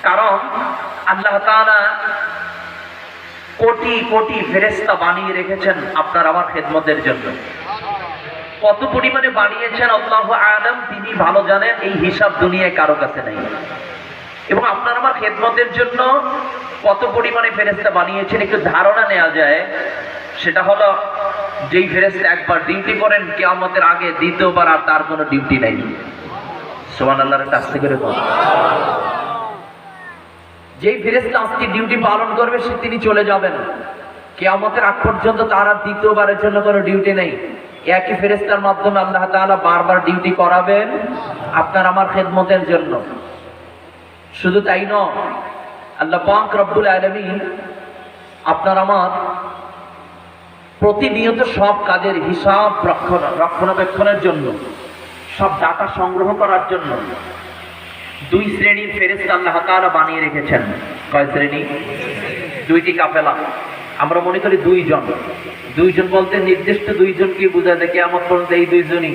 কারণ আল্লাহ তাআলা কোটি কোটি ফেরেশতা বানিয়ে রেখেছেন আপনার আমার খেদমতের জন্য। কত পরিমাণে বানিয়েছেন আল্লাহু আ'লাম, তিনি ভালো জানেন। এই হিসাব দুনিয়ায় কারো কাছে নেই। এবং আপনার আমার খেদমতের জন্য কত পরিমাণে ফেরেশতা বানিয়েছেন একটু ধারণা নেওয়া যায়। সেটা হলো, যেই ফেরেশতা একবার ডিউটি করেন কিয়ামতের আগে, দ্বিতীয়বার আর তার কোনো ডিউটি নেই। সুবহানাল্লাহর কাছ থেকে বলুন। যেই ফেরেশতা আজকে ডিউটি পালন করবে সে তিনি চলে যাবেন, কিয়ামতের আগ পর্যন্ত তার আর দ্বিতীয়বারের জন্য কোনো ডিউটি নেই। একই ফেরেশতার মাধ্যমে আল্লাহ তাআলা বারবার ডিউটি করাবেন আপনার আমার খেদমতের জন্য। শুধু তাই নয়, আল্লাহ পাক রব্বুল আলামিন আপনার আমার প্রতিনিয়ত সব কাজের হিসাব রক্ষণাবেক্ষণের জন্য, সব ডাটা সংগ্রহ করার জন্য দুই শ্রেণীর ফেরেশতা আল্লাহ তাআলা বানিয়ে রেখেছেন। কয় শ্রেণী? দুইটি কাফেলা। আমরা মনে করি দুইজন। দুইজন বলতে নির্দিষ্ট দুইজনকে বোঝায় যে কিয়ামত পর্যন্ত এই দুইজনই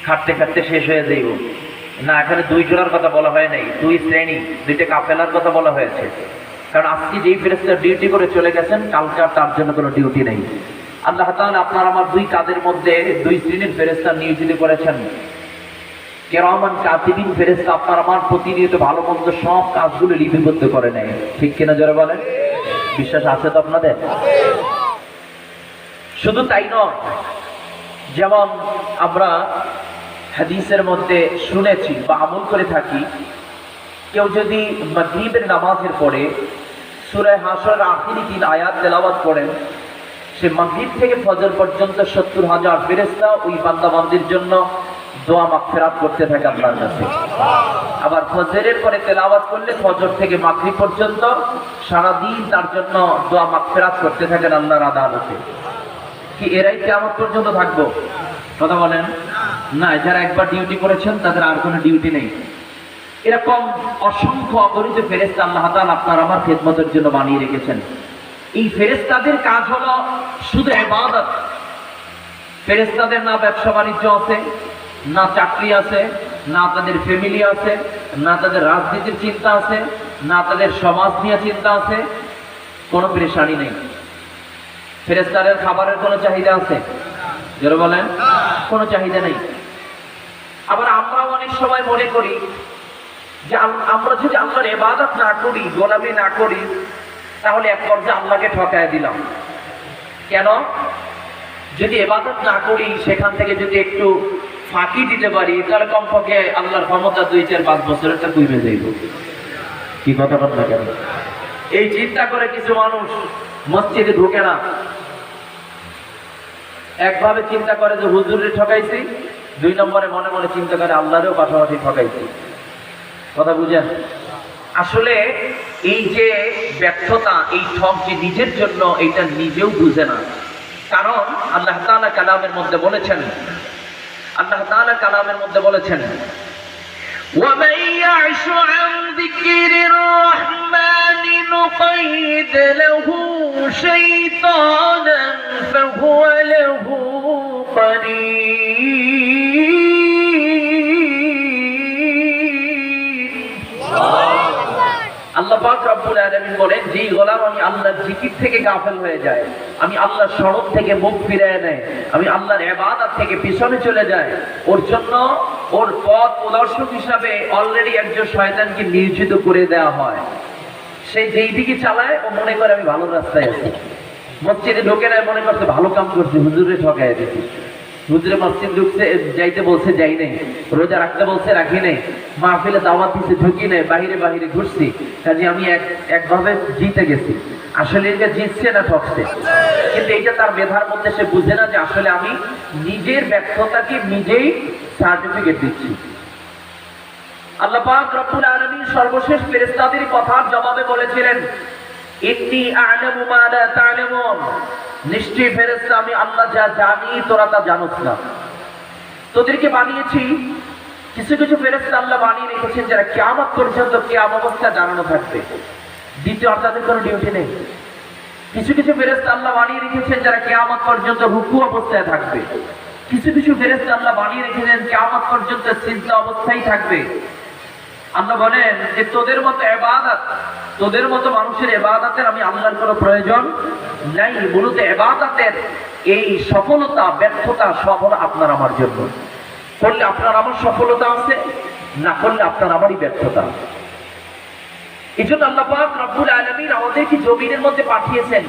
খাটতে খাটতে শেষ হয়ে যাইব। না, এখানে দুই জনের কথা বলা হয় নাই, দুই শ্রেণী, দুইটা কাফেলার কথা বলা হয়েছে। কারণ আজকে যেই ফেরেশতা ডিউটি করে চলে গেছেন, কালকে আর তার জন্য কোনো ডিউটি নেই। আল্লাহ তাআলা আপনার আমার দুই কাজের মধ্যে দুই শ্রেণীর ফেরেশতা নিয়োজিত করেছেন। কিরামান কাতিবিন ফেরেশতা আপনার আমার প্রতিনিয়ত ভালো মন্দ সব কাজগুলো লিপিবদ্ধ করে নেয়। ঠিক কিনা জোরে বলেন? বিশ্বাস আছে তো আপনাদের? শুধু তাই নয়, যেমন আমরা হাদিসের মধ্যে শুনেছি বা আমল করে থাকি, কেউ যদি মাগরিবের নামাজের পরে সূরা হাশরের আখিরি 3 আয়াত তেলাওয়াত করেন, সে মাগরিব থেকে ফজর পর্যন্ত 70,000 ফেরেশতা ওই বান্দা বান্দির জন্য দোয়া মাগফিরাত করতে থাকে আল্লাহর কাছে। আবার ফজরের পরে তেলাওয়াত করলে ফজর থেকে মাগরিব পর্যন্ত সারাদিন তার জন্য দোয়া মাগফিরাত করতে থাকেন আল্লাহর আদালতে। কি এরাই কিয়ামত পর্যন্ত থাকবো? কথা বলেন না। যারা একবার ডিউটি করেছেন তাদের আর কোনো ডিউটি নেই। এরকম অসংখ্য অগণিত ফেরেশতা আল্লাহ তাআলা আপনার আমার খেদমতের জন্য বানিয়ে রেখেছেন। এই ফেরেশতাদের কাজ হলো শুধু ইবাদত। ফেরেশতাদের না ব্যবসা বাণিজ্য আছে, না চাকরি আছে, না তাদের ফ্যামিলি আছে, না তাদের রাজনীতির চিন্তা আছে, না তাদের সমাজ নিয়ে চিন্তা আছে, কোনো পেরেশানি নেই। ফেরেশতাদের খাবারের কোনো চাহিদা আছে? যারা বলেন কোনো চাহিদা নেই। আবার আমরা অনেক সময় মনে করি যে আমরা যদি আল্লাহর ইবাদত না করি, গোলামি না করি, তাহলে এক পর্যায়ে আল্লাহকে ঠকায় দিলাম। কেন? যদি ইবাদত না করি, সেখান থেকে যদি একটু ফাঁকি দিতে পারি, তাহলে কমপক্ষে আল্লাহর ক্ষমতা 2-4-5 বছরের তা কমে যাইব। কি কথা বল না কেন? এই চিন্তা করে কিছু মানুষ মসজিদে ঢোকে না। একভাবে চিন্তা করে যে হুজুরে ঠকাইছি, 2 নম্বরে মনে মনে চিন্তা করে আল্লাহরেও পাশাপাশি ঠকাইছি। কথা বুঝেন? আসলে এই যে ব্যর্থতা, এই ঠক যে নিজের জন্য, এইটা নিজেও বুঝে না। কারণ আল্লাহ তাআলা কালামের মধ্যে বলেছেন, وَمَن يَعْشُ عَن ذِكْرِ الرَّحْمَنِ نُقَيِّضْ لَهُ شَيْطَانًا فَهُوَ لَهُ قَرِينٌ। আল্লাহ পাক রব্বুল আলামিন বলেন, যেই গোলাম আমি আল্লাহর জিকির থেকে গাফেল হয়ে যায়, আমি আল্লাহর স্মরণ থেকে মুখ ফিরিয়ে নেয়, আমি আল্লাহর ইবাদত থেকে পিছনে চলে যায়, ওর জন্য ওর পথ প্রদর্শক হিসাবে অলরেডি একজন শয়তানকে নিয়োজিত করে দেওয়া হয়। সে যেই দিকে চালায় ও মনে করে আমি ভালো রাস্তায় আছি। মসজিদে ঢোকে না, মনে করছে ভালো কাম করছে, হুজুরে ঠকায় দিচ্ছি। হুজুরে মসজিদ ঢুকছে, যাইতে বলছে যাই নাই, রোজা রাখতে বলছে রাখি নাই, মাহফিলে দাওয়াত দিতে ঢুকি নাই, বাহিরে বাহিরে ঘুরছি, কাজে আমি একভাবে জিতে গেছি। আসলে এটা জিতছে না ঠকছে, কিন্তু এইটা তার মেধার মধ্যে সে বুঝে না যে আসলে আমি নিজের ব্যর্থতাকে নিজেই সার্টিফিকেট দিচ্ছি। আল্লাহ পাক রব্বুল আলামিন সর্বশেষ ফেরেশতাদের কথার জবাবে বলেছিলেন, ইন্নী আ'লামু মা লা তা'লামুন, নিশ্চয়ই ফেরেশতা আমি আল্লাহ যা জানি তোরা তা জানোস না। তোদেরকে বানিয়েছি। কিছু কিছু ফেরেশতা আল্লাহ বানিয়ে রেখেছেন যারা কিয়ামত পর্যন্ত কিয়ামত অবস্থা জানানো থাকবে, দ্বিতীয় আর তাদের কোনো ডিউটি নেই। কিছু কিছু ফেরেশতা আল্লাহ বানিয়ে রেখেছেন যারা কিয়ামত পর্যন্ত রুকু অবস্থায় থাকবে। কিছু কিছু ফেরেশতা আল্লাহ বানিয়ে রেখেছেন কিয়ামত পর্যন্ত সিজদা অবস্থায় থাকবে। আল্লাহ বলেন যে তোদের মতো ইবাদত, তোদের মতো মানুষের ইবাদতের আমি আল্লাহর কোনো প্রয়োজন নাই। মূলত ইবাদতের এই সফলতা ব্যর্থতা সব হলো আপনার আমার জন্য। করলে আপনার আমার সফলতা আছে, না করলে আপনার আমারই ব্যর্থতা। এই জন্য আল্লাহ পাক রব্বুল আলামিন আমাদেরকে জমিনের মধ্যে পাঠিয়েছেন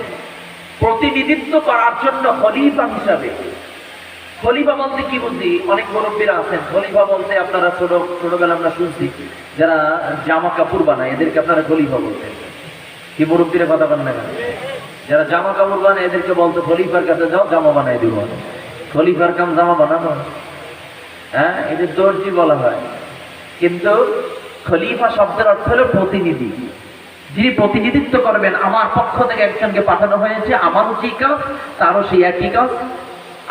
প্রতিনিধিত্ব করার জন্য খলিফা হিসাবে। খলিফা বলতে কি বুঝি? অনেক মুরব্বীরা আছেন, খলিফা বলতে আপনারা ছোটবেলা আমরা শুনছি যারা জামা কাপড় বানায় এদেরকে আপনারা খলিফা বলতেন। কি মুরব্বীরা কথা বলেন না? যারা জামা কাপড় বানায় এদেরকে বলতো খলিফার কাছে যাও জামা বানায় দিব। খলিফার কাম জামা বানানো, হ্যাঁ, এদের দর্জি বলা হয়। কিন্তু খলিফা শব্দের অর্থ হলো প্রতিনিধি, যিনি প্রতিনিধিত্ব করবেন। আমার পক্ষ থেকে একজনকে পাঠানো হয়েছে, আমারও যে কাজ তারও সেই একই কাজ।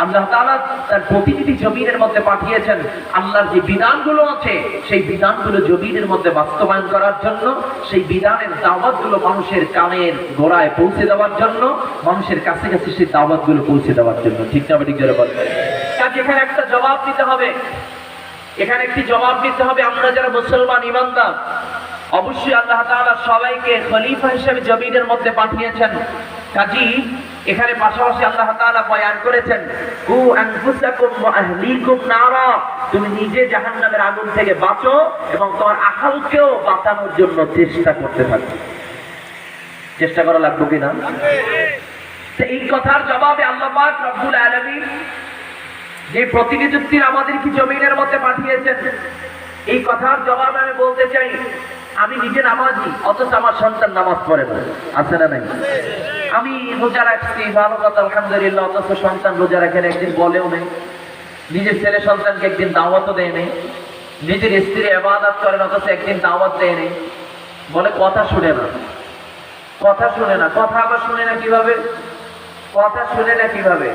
আল্লাহ তাআলা তার প্রতিনিধি জমিনের মধ্যে পাঠিয়েছেন আল্লাহর যে বিধানগুলো আছে সেই বিধানগুলো জমিনের মধ্যে বাস্তবায়ন করার জন্য, সেই বিধানের দাওয়াতগুলো মানুষের কানের গোড়ায় পৌঁছে দেওয়ার জন্য, মানুষের কাছে কাছে সেই দাওয়াতগুলো পৌঁছে দেওয়ার জন্য। ঠিক না ঠিক জোরে বলেন? কাজে এখানে একটা জবাব দিতে হবে, এখানে একটি জবাব দিতে হবে। আমরা যারা মুসলমান ইমানদার, অবশ্যই আল্লাহ তাআলা সবাইকে খলিফা হিসেবে জমিনের মধ্যে পাঠিয়েছেন। কাজী এখানে পাশাপাশি আল্লাহ তাআলা বয়ান করেছেন কু আনফুসাকুম ওয়া আহলিকুম নারা, তুমি নিজে জাহান্নামের আগুন থেকে বাঁচো এবং তোমার আহলকেও বাঁচানোর জন্য চেষ্টা করতে থাকো। চেষ্টা করা লাগবে কিনা? এই কথার জবাবে আল্লাহ পাক রব্বুল আলামিন যে প্রতিনিধিত্ব আমাদেরকে জমিনের মধ্যে পাঠিয়েছেন, এই কথার জবাবে আমি বলতে চাই, আমি নিজে নামাজি অথচ আমার সন্তান নামাজ পড়ে না, আছে না নাই? আমি রোজা রাখছি, ভালো কথা আলহামদুলিল্লাহ, অথচ সন্তান রোজা রাখেন একদিন বলেও নেই। নিজের ছেলে সন্তানকে একদিন দাওয়াতও দেয় নেই। নিজের স্ত্রী ইবাদত করেন অথচ একদিন দাওয়াত দেয় নেই। বলে কথা শুনে না, কথা শুনে না। কথা আবার শুনে না কিভাবে? কথা শুনে না কিভাবে?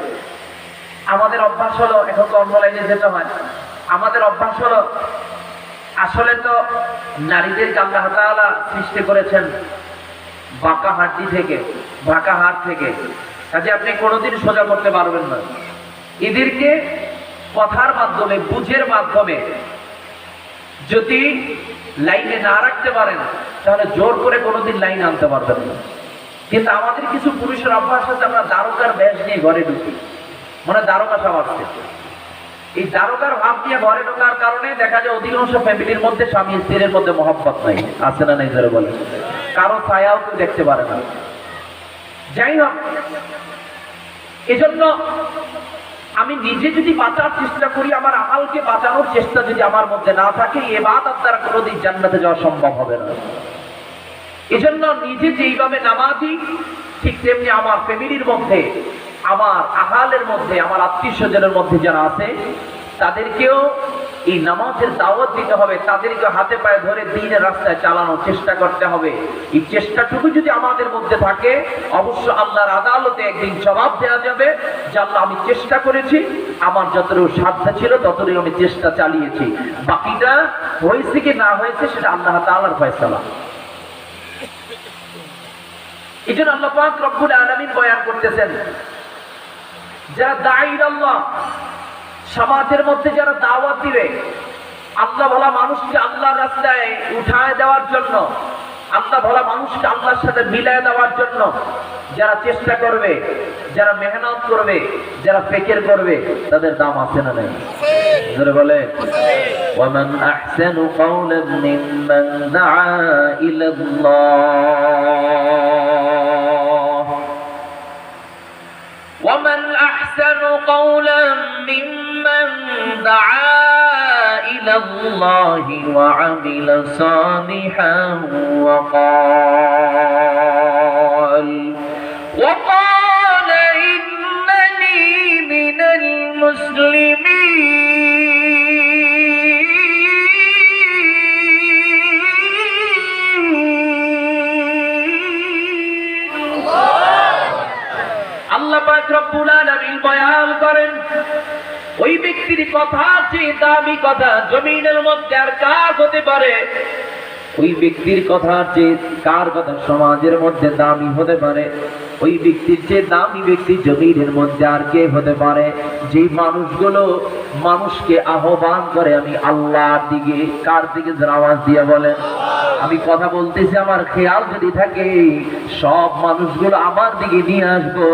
আমাদের অভ্যাস হলো, এখন তো অনলাইনে যেতে হয়, আমাদের অভ্যাস হলো, আসলে তো নারীদেরকে আল্লাহ তাআলা সৃষ্টি করেছেন বাঁকা হাড্ডি থেকে, বাঁকা হাড় থেকে। কাজে আপনি কোনোদিন সোজা করতে পারবেন না। এদেরকে কথার মাধ্যমে, বুঝের মাধ্যমে যদি লাইনে না রাখতে পারেন তাহলে জোর করে কোনোদিন লাইন আনতে পারবেন না। কিন্তু আমাদের কিছু পুরুষের অভ্যাস আছে, আমরা দারোগার বেশ নিয়ে ঘরে ঢুকি, মনে দারোগা সব আসছে। এই দারোগার ভাব নিয়ে ঘরে ঢোকার কারণে দেখা যায় অধিকাংশ ফ্যামিলির মধ্যে স্বামী স্ত্রীর মধ্যে মহব্বত নাই, আছে না নাই যারা বলে, কারো ছায়াও কেউ দেখতে পারে না। যাই হোক, এজন্য আমি নিজে যদি বাঁচার চেষ্টা করি, আমার আমলকে বাঁচানোর চেষ্টা যদি আমার মধ্যে না থাকে, ইবাদত দ্বারা কোনোদিন জান্নাতে যাওয়া সম্ভব হবে না। এজন্য নিজে যেইভাবে নামাজি, ঠিক তেমনি আমার ফ্যামিলির মধ্যে, আমার আহালের মধ্যে, আমার আত্মীয় স্বজনের মধ্যে যারা আছে তাদেরকেও এই নামাজের দাওয়াত দিতে হবে, তাদেরকে হাতে পায়ে ধরে দ্বীনের রাস্তায় চালানোর চেষ্টা করতে হবে। এই চেষ্টাটুকু যদি আমাদের মধ্যে থাকে, অবশ্য আল্লাহর আদালতে একদিন জবাব দেওয়া যাবে যে আল্লাহ, আমি চেষ্টা করেছি, আমার যতটুকু সাধ্য ছিল ততটুকু আমি চেষ্টা চালিয়েছি, বাকিটা হয়েছে কি না হয়েছে সেটা আল্লাহ তাআলার ফয়সালা। এই জন্য আল্লাহ পাক রব্বুল আলামিন বয়ান করতেছেন, যারা দাঈ আল্লাহ, সমাজের মধ্যে যারা দাওয়াত দিবে, আল্লাহ ভোলা মানুষকে আল্লাহর রাস্তায় উঠায় দেওয়ার জন্য, আল্লাহ ভোলা মানুষকে আল্লাহর সাথে মিলায় দেওয়ার জন্য যারা চেষ্টা করবে, যারা মেহনত করবে, যারা ফিকির করবে, তাদের দাম আছে না নাই? যারা বলে ওয়ামান আহসানু কাওলান মিম্মান দাআ ইলাল্লাহ, ওয়ামান আহসানু কাওলান মিম্মান দাআ ইলাল্লাহি ওয়া আমিলা সালিহান ওয়া قال إنني من المسلمين। আল্লাহ পাক রব্বুল আলামিন বয়ান করেন, ওই ব্যক্তির কথা যে দামি কথা জমিনের মধ্যে আর কার হতে পারে, ওই ব্যক্তির কথা যে কার কথা সমাজের মধ্যে দামি হতে পারে, ওই ব্যক্তির যে দামি ব্যক্তি জমিনের মধ্যে আর কে হতে পারে, যে মানুষগুলো মানুষকে আহ্বান করে আমি আল্লাহর দিকে। কার দিকে? আওয়াজ দিয়ে বলেন। আমি কথা বলতেছি, আমার খেয়াল যদি থাকে সব মানুষগুলো আমার দিকে নিয়ে আসবো।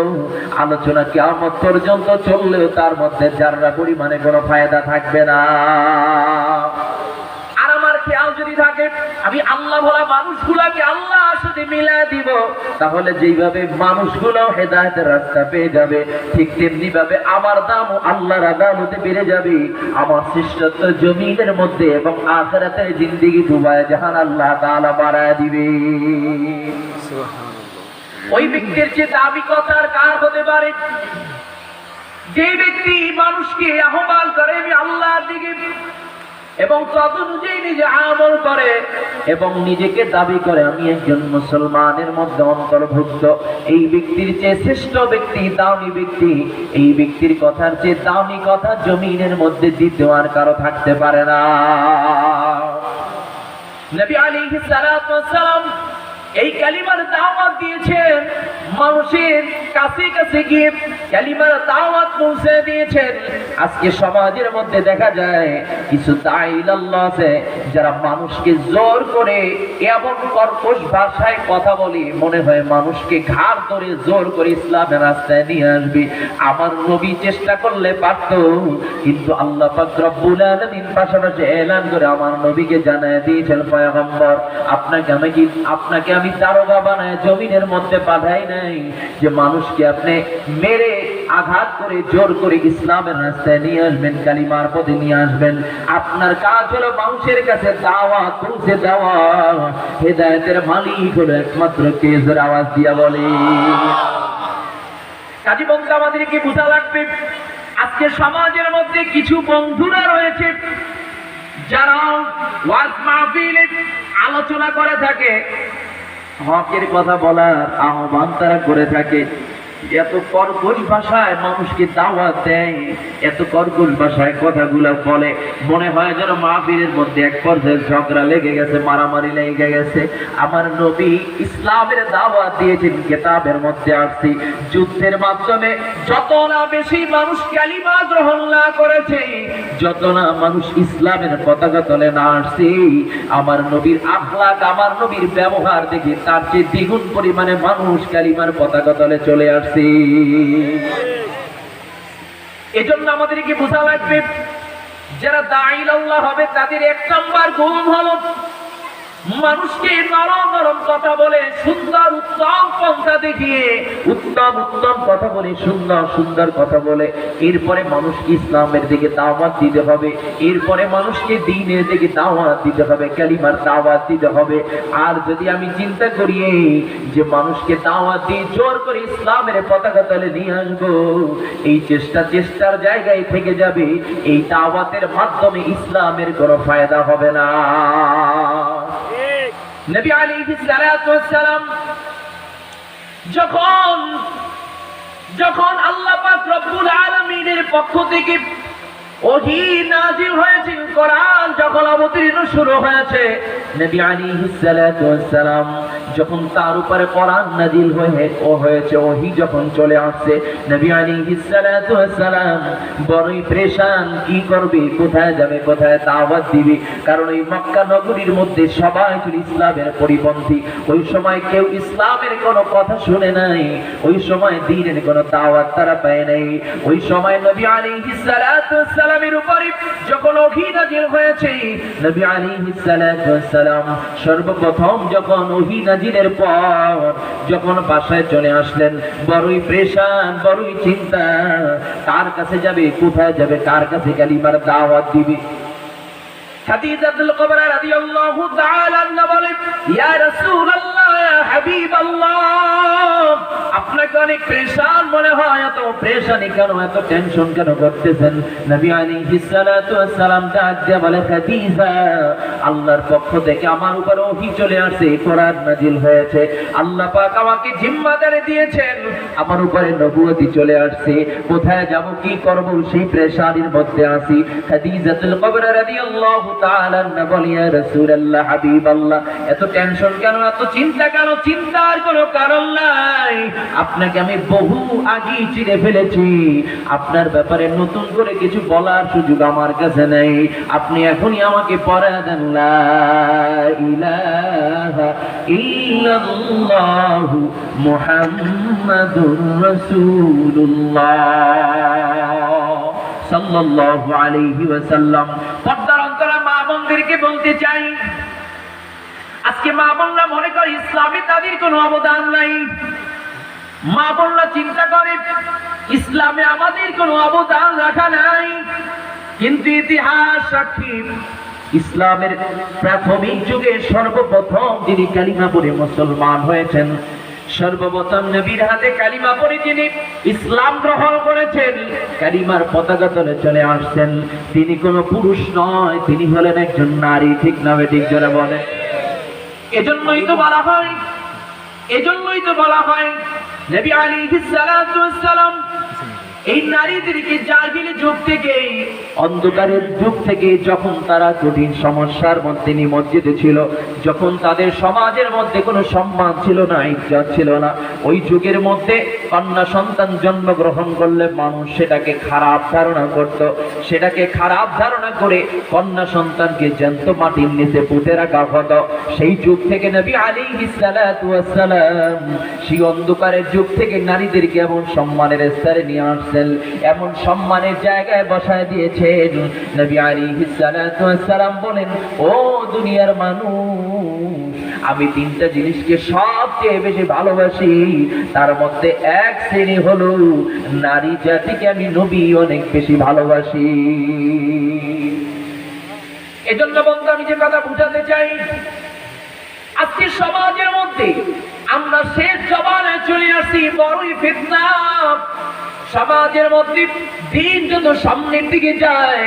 আলোচনা কিয়ামত পর্যন্ত চললেও তার মধ্যে যারা পরিমাণে কোনো ফায়দা থাকবে না। আর আমার খেয়াল যদি থাকে আমি আল্লাহ বলা মানুষগুলাকে আল্লাহর সাথে মিলা দিব, তাহলে যেইভাবে মানুষগুলো হেদায়েতের রাস্তা পেয়ে যাবে, ঠিক তেমনি ভাবে আমার দামও আল্লাহর আদালতে বেড়ে যাবে। আমার শ্রেষ্ঠত্ব জমিনের মধ্যে এবং আখিরাতের জিন্দেগি ডুবায় জাহান আল্লাহ তাআলা বাড়ায় দিবে। ওই ব্যক্তির যে দাবি কথার কার হতে পারে, যে ব্যক্তি মানুষকে আহ্বান করে আমি আল্লাহর দিকে এবং তদনুযায়ী নিজে আমল করে এবং নিজেকে দাবি করে আমি একজন মুসলমানের মধ্যে অন্তর্ভুক্ত। এই ব্যক্তির চেয়ে শ্রেষ্ঠ ব্যক্তি, দামি ব্যক্তি, এই ব্যক্তির কথার চেয়ে দামি কথা জমিনের মধ্যে দ্বিতীয় আর কারো থাকতে পারে না। নবী আলাইহিস সালাতু ওয়াস সালাম এই কালিমার দাওয়াত দিয়েছেন, মানুষের কাছে কাছে গিয়ে কালিমার দাওয়াত পৌঁছে দিয়েছেন। আজকে সমাজের মধ্যে দেখা যায় কিছু দাঈ-ইলাল্লাহ আছে যারা মানুষকে জোর করে এমন কর্কশ ভাষায় কথা বলে মনে হয় মানুষকে ঘাড় ধরে জোর করে ইসলামের রাস্তায় নিয়ে আসবে। আমার নবী চেষ্টা করলে পারত, কিন্তু আল্লাহ পাক রব্বুল আলামিন পাশাপাশি এলান করে আমার নবীকে জানায় দিয়েছেন, পয়গম্বর আপনাকে আমি দারোগা বানায় জমিনের মধ্যে পাঠাই নাই যে মানুষকে আপনি মেরে আঘাত করে জোর করে ইসলামের রাস্তায় নিয়ে আসবেন, কালিমার পথে নিয়ে আসবেন। আপনার কাজ হলো মানুষের কাছে দাওয়াত পৌঁছে দেওয়া। হেদায়েতের মালিক হলো একমাত্র কে? জোরে আওয়াজ দিয়া বলে। কাজী বন্ধু আমাদেরকে বোঝা লাগবে, আজকে সমাজের মধ্যে কিছু বন্ধুরা রয়েছে যারা ওয়াজ মাহফিলে আলোচনা করে থাকে, হকের কথা বলার আহ্বান তারা করে থাকে, এত কর্কশ ভাষায় মানুষকে দাওয়াত দেয়, এত কর্কশ ভাষায় কথাগুলো বলে মনে হয় যেন মাহফিলের মধ্যে এক পর্যায়ে ঝগড়া লেগে গেছে, মারামারি লেগে গেছে। আমার নবী ইসলামের দাওয়াত দিয়েছেন, কিতাবের মধ্যে আসছে যুদ্ধের মাধ্যমে যত না বেশি মানুষ কালিমা গ্রহণ না করেছে, যত না মানুষ ইসলামের পতাকা তলে না আসছে, আমার নবীর আখলাক, আমার নবীর ব্যবহার দেখে তার চেয়ে দ্বিগুণ পরিমাণে মানুষ কালিমার পতাকা তলে চলে আসছে। এজন্য আমাদেরকে বোঝা লাগবে যারা দাঈ-ইলাল্লাহ হবে তাদের এক নাম্বার গুণ হলো মানুষকে নরম নরম কথা বলে, সুন্দর উত্তম পন্থা দেখিয়ে উত্তম উত্তম কথা বলে, সুন্দর সুন্দর কথা বলে এরপরে মানুষকে ইসলামের দিকে দাওয়াত দিতে হবে, এরপরে মানুষকে দ্বীনের দিকে দাওয়াত দিতে হবে, কালিমার দাওয়াত দিতে হবে। আর যদি আমি চিন্তা করি যে মানুষকে দাওয়াত দিয়ে জোর করে ইসলামের পতাকা তলে নিয়ে আসবো, এই চেষ্টার জায়গায় থেকে যাবে, এই দাওয়াতের মাধ্যমে ইসলামের কোনো ফায়দা হবে না। নবী আলাইহিস সালাতু ওয়াস সালাম যখন আল্লাহ পাক রব্বুল আলামিনের পক্ষ থেকে ওহী নাযিল হয়েছে, কোরআন যখন অবতীর্ণ শুরু হয়েছে, নবী আলাইহিস সালাতু ওয়াস সালাম যখন তার উপরে কোরআন নাযিল হয়েছে, ওহী যখন চলে আসছে, নবী আলাইহিস সালাতু ওয়াস সালাম বড়ই পেরেশান, কি করবে, কোথায় যাবে, কোথায় দাওয়াত দিবে। কারণ এই মক্কা নগরীর মধ্যে সবাই ছিল ইসলামের পরিপন্থী। ওই সময় কেউ ইসলামের কোনো কথা শুনে নাই, ওই সময় দ্বীনের কোনো দাওয়াত তারা পায় নাই। ওই সময় নবী আলাইহিস সালাতু ওয়াস সালামের উপরে যখন ওহী নাযিল হয়েছে, নবী আলাইহিস সালাতু ওয়াস সালাম সর্বপ্রথম যখন ওহী নাযিলের পর যখন বাসায় চলে আসলেন, বড়ই পেরেশান, বড়ই চিন্তা, কার কাছে যাবে, কোথায় যাবে, কার কাছে কালিমার দাওয়াত দিবে। খাদিজাতুল কুবরা রাদিয়াল্লাহু তাআলা আনহা বলেন, ইয়া রাসূলুল্লাহ, ইয়া হাবিবাল্লাহ, আপনাকে অনেক পেরেশান মনে হয়, এত পেরেশানি কেন, এত টেনশন কেন করতেছেন? নবী আলাইহিস সালাতু ওয়াস সালাম ডাক দিয়ে বলে, খাদিজা, আল্লাহর পক্ষ থেকে আমার উপর ওহী চলে আসে, কোরআন নাজিল হয়েছে, আল্লাহ পাক আমাকে জিম্মাদারি দিয়েছেন, আমার উপরে নবুয়তি চলে আসছে, কোথায় যাব কি করব সেই প্রেসারের মধ্যে আছি। খাদিজাতুল কুবরা রাদিয়াল্লাহু তাআলা আনহা বলেন, ইয়া রাসূলুল্লাহ, হাবিবাল্লাহ, এত টেনশন কেন, এত চিন্তা কেন? চিন্তার কোনো কারণ নাই, আপনাকে আমি বহু আগেই চিনে ফেলেছি, আপনার ব্যাপারে নতুন করে কিছু বলার সুযোগ আমার কাছে নেই, আপনি এখনই আমাকে পড়া দেন লা ইলাহা ইল্লাল্লাহু মুহাম্মাদুর রাসূলুল্লাহ সাল্লাল্লাহু আলাইহি ওয়াসাল্লাম। পর্দার অন্তরা মা বোনদেরকে বলতে চাই, আজকে মা বোনরা মনে করে ইসলামে তাদের কোনো অবদান নাই, মা বোনরা চিন্তা করে ইসলামে আমাদের কোনো অবদান রাখা নাই, কিন্তু ইতিহাস সাক্ষী ইসলামের প্রাথমিক যুগে সর্বপ্রথম যিনি কালিমা পড়ে মুসলমান হয়েছেন, সর্বপ্রথম নবীর হাতে কালিমা পড়ে যিনি ইসলাম গ্রহণ করেছেন, কালিমার পতাকা তলে চলে আসছেন, তিনি কোনো পুরুষ নয়, তিনি হলেন একজন নারী। ঠিক না ঠিক যারা বলে? এজন্যই তো বলা হয় নবী আলাইহিস সালাতু ওয়াস সালাম এই নারীদেরকে জাহিলি যুগ থেকে, অন্ধকারের যুগ থেকে, যখন তারা কঠিন সমস্যার মধ্যে নিমজ্জিত ছিল, যখন তাদের সমাজের মধ্যে কোনো সম্মান ছিল না, ইজ্জত ছিল না, ওই যুগের মধ্যে কন্যা সন্তান জন্মগ্রহণ করলে মানুষ সেটাকে খারাপ ধারণা করত, সেটাকে খারাপ ধারণা করে কন্যা সন্তানকে জ্যান্ত মাটির নিচে পুঁতে রাখা হতো। সেই যুগ থেকে নবী আলাইহিস সালাতু ওয়াস সালাম সেই অন্ধকারের যুগ থেকে নারীদেরকে এমন সম্মানের স্তরে নিয়ে আসছে, এমন সম্মানের জায়গায় বসায় দিয়েছেন। নবী আলাইহিস সালাতু ওয়াস সালাম বলেন, ও দুনিয়ার মানুষ, আমি তিনটা জিনিসকে সবচেয়ে বেশি ভালোবাসি, তার মধ্যে এক শ্রেণী হলো নারী জাতিকে আমি নবী অনেক বেশি ভালোবাসি। এজন্য বন্ধু আমি যে কথা বুঝাতে চাই, আজকে সমাজের মধ্যে আমরা শেষ জমানায় চলে আসি, বড়ই ফিতনা। সমাজের মধ্যে দিন যত সামনের দিকে যায়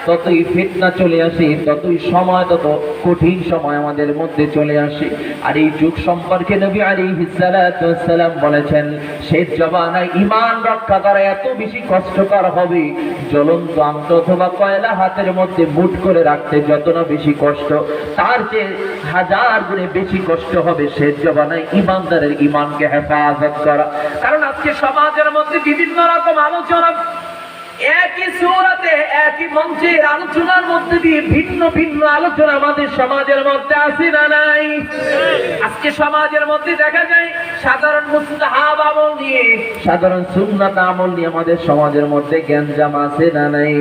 ততই ফিতনা চলে আসে, ততই সময়, তত কঠিন সময় আমাদের মধ্যে চলে আসে। আর এই যুগ সম্পর্কে নবী আলাইহিস সালাতু ওয়াস সালাম বলেছেন, শেষ জমানায় ঈমান রক্ষা করা এত বেশি কষ্টকর হবে, জ্বলন্ত আংট অথবা কয়লা হাতের মধ্যে মুঠ করে রাখতে যত না বেশি কষ্ট, তার চেয়ে হাজার গুণে বেশি কষ্ট হবে শেষ জমানায় ঈমানদারের ঈমানকে হেফাজত করা। কারণ আজকে সমাজের মধ্যে বিভিন্ন রকম আলোচনা, একই সূরাতে একই মঞ্চের আলোচনার মধ্যে দিয়ে ভিন্ন ভিন্ন আলোচনা আমাদের সমাজের মধ্যে আছে না নাই? আজকে সমাজের মধ্যে দেখা যায় সাধারণ মুস্তাহাব আমল নিয়ে, সাধারণ সুন্নাত আমল নিয়ে আমাদের সমাজের মধ্যে গ্যাঞ্জাম আছে না নাই?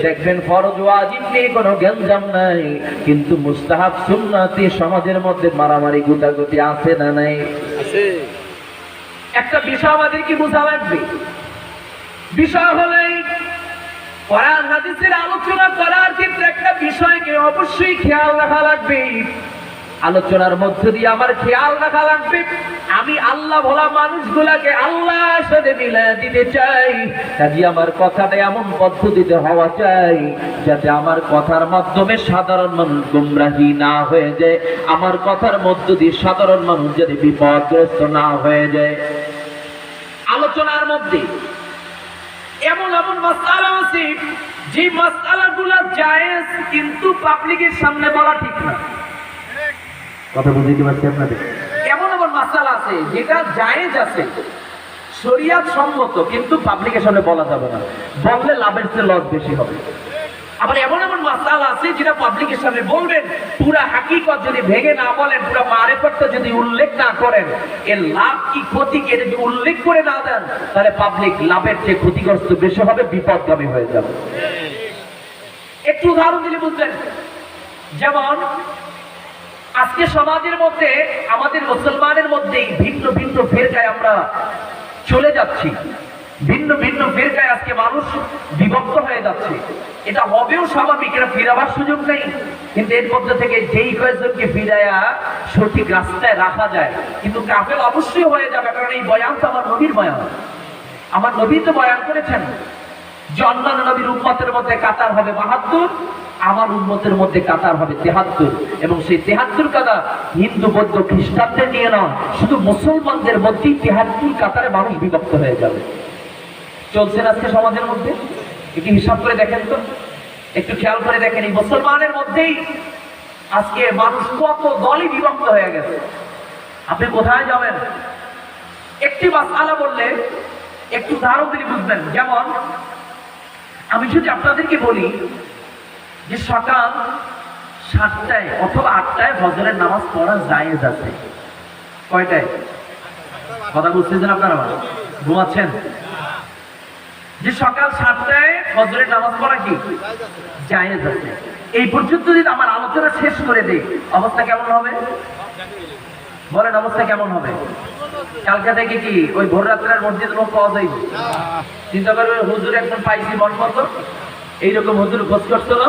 দেখবেন ফরজ ওয়াজিব নিয়ে কোনো গ্যাঞ্জাম নাই, কিন্তু মুস্তাহাব সুন্নাতে সমাজের মধ্যে মারামারি গুটাগুটি আছে না নাই? একটা বিষয় আমাদেরকে বোঝা লাগবে, বিষয় হলো কোরআন হাদিসের আলোচনা করার ক্ষেত্রে একটা বিষয়কে অবশ্যই খেয়াল রাখা লাগবে। আলোচনার মধ্য দিয়ে আমার খেয়াল রাখা লাগবে, আমি আল্লাহ ভোলা মানুষগুলাকে আল্লাহর সাথে মিলিয়ে দিতে চাই, কাজে আমার কথাটা এমন পদ্ধতিতে হওয়া চাই যাতে আমার কথার মাধ্যমে সাধারণ মানুষ গুমরাহী না হয়ে যায়, আমার কথার মধ্য দিয়ে সাধারণ মানুষ যাতে বিপদগ্রস্ত না হয়ে যায়। আলোচনার মধ্যে এমন এমন মাসআলা আছে যে মাসআলাগুলো জায়েজ, কিন্তু পাবলিকের সামনে বলা ঠিক না। কথা বুঝতে পারছেন আপনাদের? এমন এমন মাসআলা আছে যেটা জায়েজ আছে, শরীয়ত সম্মত, কিন্তু পাবলিকের সামনে বলা যাবে না, বললে লাভের চেয়ে লস বেশি হবে। আবার এমন এমন মাসআলা আছে যেটা পাবলিকের সামনে বলবেন, পুরা হাকিকত যদি ভেঙে না বলেন, পুরা মারিফতটা যদি উল্লেখ না করেন, এর লাভ কি ক্ষতি কে যদি উল্লেখ করে না দেন, তাহলে পাবলিক লাভের চেয়ে ক্ষতিগ্রস্ত বেশি হবে, বিপদগামী হয়ে যাবে। একটু উদাহরণ দিলে বুঝবেন। যেমন আজকে সমাজের মধ্যে, আমাদের মুসলমানের মধ্যে ভিন্ন ভিন্ন ফিরকায় আমরা চলে যাচ্ছি, ভিন্ন ভিন্ন ফিরকায় আজকে মানুষ বিভক্ত হয়ে যাচ্ছে। এটা হবেও স্বাভাবিক, এটা ফিরাবার সুযোগ নেই, কিন্তু এর মধ্যে থেকে যেই কয়েকজনকে ফিরাইয়া সঠিক রাস্তায় রাখা যায়, কিন্তু কাফেল অবশ্যই হয়ে যাবে। কারণ এই বয়ান তো আমার নবীর বয়ান, আমার নবী তো বয়ান করেছেন যে অন্যান্য নবীর উম্মতের মধ্যে কাতার হবে ৭২, আমার উম্মতের মধ্যে কাতার হবে 73, এবং সেই 73 কাতার হিন্দু বৌদ্ধ খ্রিস্টানদের নিয়ে নয়, শুধু মুসলমানদের মধ্যেই 73 কাতারে মানুষ বিভক্ত হয়ে যাবে। চলছে না আজকে সমাজের মধ্যে? একটু হিসাব করে দেখেন তো, একটু খেয়াল করে দেখেন, এই মুসলমানের মধ্যেই আজকে মানুষ কত দলই বিভক্ত হয়ে গেছে। আপনি কোথায় যাবেন? একটি মাসআলা বললে একটু ধারণ দিলে বুঝবেন। যেমন আমি যদি আপনাদেরকে বলি যে সকাল 7টায় অথবা 8টায় ফজরের নামাজ পড়া জায়েজ আছে। কয়টায়? কথা বুঝতেছেন আপনারা? ঘুমাচ্ছেন? যে সকাল 7টায় ফজরের নামাজ পড়া কি জায়েজ আছে, এই পর্যন্ত যদি আমার আলোচনা শেষ করে দেই, অবস্থা কেমন হবে বলেন? অবস্থা কেমন হবে? কালকা থেকে কি ওই ভোর রাত্রের মসজিদ লোক পাওয়া যাইবে? চিন্তা করবে, হুজুর একজন পাইছি মন মতো, এইরকম হুজুর খোঁজ করতো না,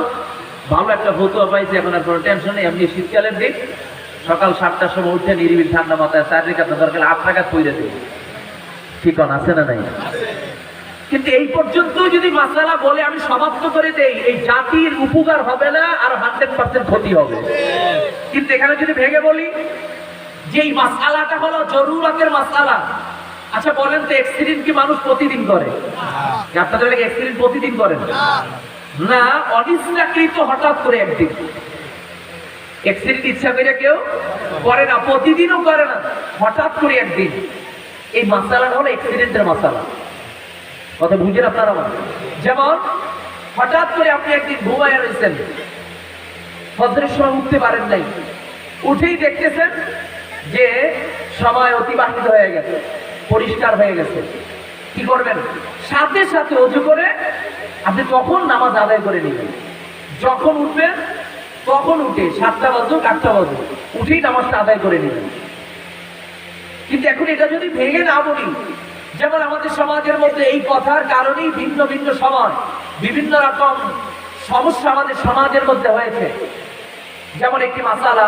ভালো একটা ফতুয়া পাইছে, এখন আর কোনো টেনশন নেই। এমনি শীতকালের দিক, সকাল 7টার সময় উঠে নিরিবিল ঠান্ডা মাথায় 4 রাকাত দরকার 8 রাকাত পড়ে দেবে। ঠিক আছে না নাই? কিন্তু এই পর্যন্ত যদি মাসালা বলে আমি সমাপ্ত করে দেই, এই জাতির উপকার হবে না, আর 100% ক্ষতি হবে। কিন্তু এখানে যদি ভেঙে বলি যে এই মাসআলাটা হলো জরুরতের মাসআলা। আচ্ছা বলেন তো, এক্সিডেন্ট কি মানুষ প্রতিদিন করে? আপনাদের লাগে এক্সিডেন্ট প্রতিদিন করেন না, অনিচ্ছাকৃত হঠাৎ করে একদিন এক্সিডেন্ট ইচ্ছা করে কেউ করে না, প্রতিদিনও করে না, হঠাৎ করে একদিন। এই মাসআলাটা হলো এক্সিডেন্টের মাসআলা। কথা বুঝেন আপনারা? যেমন হঠাৎ করে আপনি একদিন ঘুমায় রয়েছেন, ফজরের সময় উঠতে পারেন নাই, উঠেই দেখতেছেন যে সময় অতিবাহিত হয়ে গেছে, পরিষ্কার হয়ে গেছে। কি করবেন? সাথে সাথে ওযু করে আপনি তখন নামাজ আদায় করে নেবেন। যখন উঠবেন তখন উঠে 7টা বাজুক 8টা বাজুক উঠেই নামাজটা আদায় করে নেবেন। কিন্তু এখন এটা যদি ভেঙে না বলি, যেমন আমাদের সমাজের মধ্যে এই কথার কারণেই ভিন্ন ভিন্ন সময় বিভিন্ন রকম সমস্যা আমাদের সমাজের মধ্যে হয়েছে। যেমন একটি মাসালা,